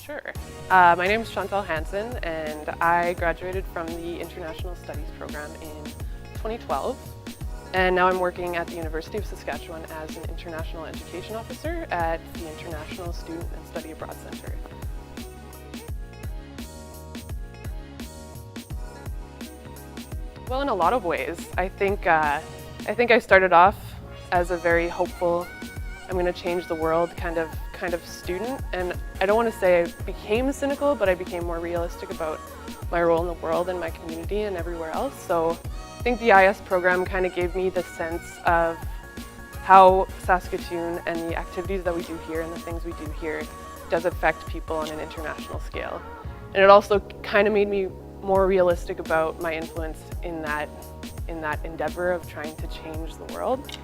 Sure. My name is Chantal Hanson, and I graduated from the International Studies program in 2012. And now I'm working at the University of Saskatchewan as an International Education Officer at the International Student and Study Abroad Centre. Well, in a lot of ways. I think I started off as a very hopeful, I'm going to change the world kind of student, and I don't want to say I became cynical, but I became more realistic about my role in the world and my community and everywhere else. So I think the IS program kind of gave me the sense of how Saskatoon and the activities that we do here and the things we do here does affect people on an international scale. And it also kind of made me more realistic about my influence in that endeavor of trying to change the world.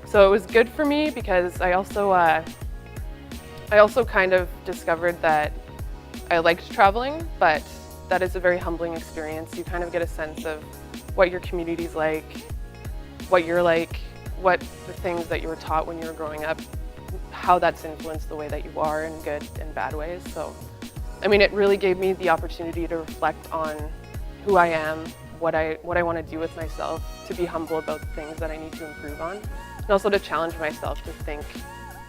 So it was good for me because I also kind of discovered that I liked traveling, but that is a very humbling experience. You kind of get a sense of what your community's like, what you're like, what the things that you were taught when you were growing up, how that's influenced the way that you are in good and bad ways. So, I mean, it really gave me the opportunity to reflect on who I am, what I want to do with myself, to be humble about the things that I need to improve on, and also to challenge myself to think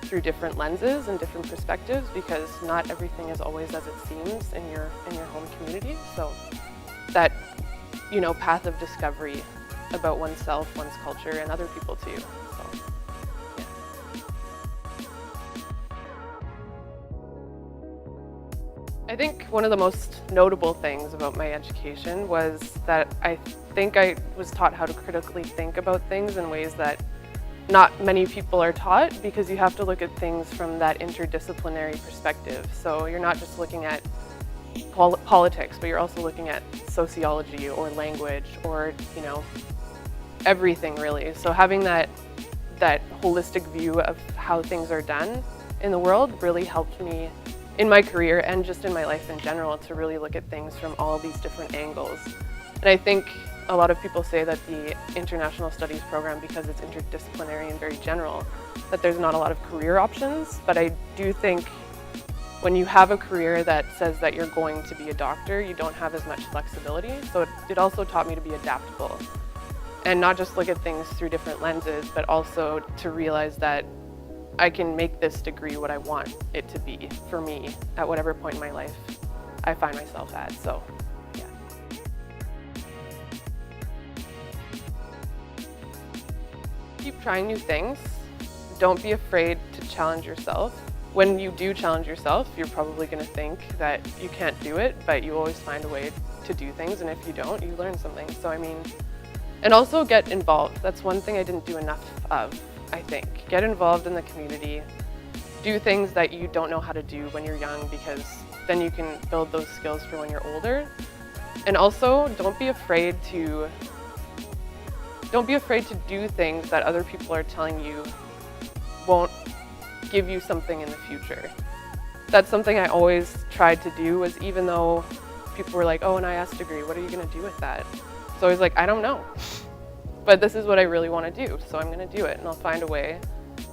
through different lenses and different perspectives, because not everything is always as it seems in your home community. So that, path of discovery about oneself, one's culture, and other people too. So, yeah. I think one of the most notable things about my education was that I think I was taught how to critically think about things in ways that not many people are taught, because you have to look at things from that interdisciplinary perspective. So you're not just looking at politics, but you're also looking at sociology or language or, everything really. So having that holistic view of how things are done in the world really helped me in my career and just in my life in general to really look at things from all these different angles. And I think a lot of people say that the International Studies program, because it's interdisciplinary and very general, that there's not a lot of career options, but I do think when you have a career that says that you're going to be a doctor, you don't have as much flexibility. So it also taught me to be adaptable and not just look at things through different lenses, but also to realize that I can make this degree what I want it to be for me at whatever point in my life I find myself at. So. Keep trying new things. Don't be afraid to challenge yourself. When you do challenge yourself, you're probably going to think that you can't do it, but you always find a way to do things, and if you don't, you learn something. So and also get involved. That's one thing I didn't do enough of, I think. Get involved in the community. Do things that you don't know how to do when you're young, because then you can build those skills for when you're older. And also, don't be afraid to do things that other people are telling you won't give you something in the future. That's something I always tried to do, was even though people were like, oh, an IS degree, what are you going to do with that? So I was like, I don't know. But this is what I really want to do, so I'm going to do it, and I'll find a way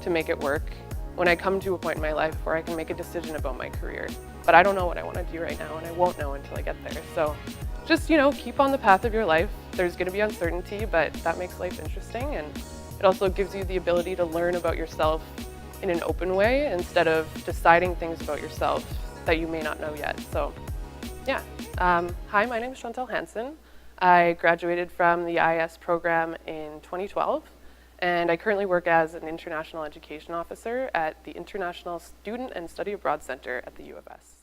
to make it work when I come to a point in my life where I can make a decision about my career. But I don't know what I want to do right now, and I won't know until I get there. So just, keep on the path of your life. There's going to be uncertainty, but that makes life interesting, and it also gives you the ability to learn about yourself in an open way instead of deciding things about yourself that you may not know yet. So, yeah. Hi, my name is Chantal Hanson. I graduated from the IS program in 2012, and I currently work as an International Education Officer at the International Student and Study Abroad Centre at the U of S.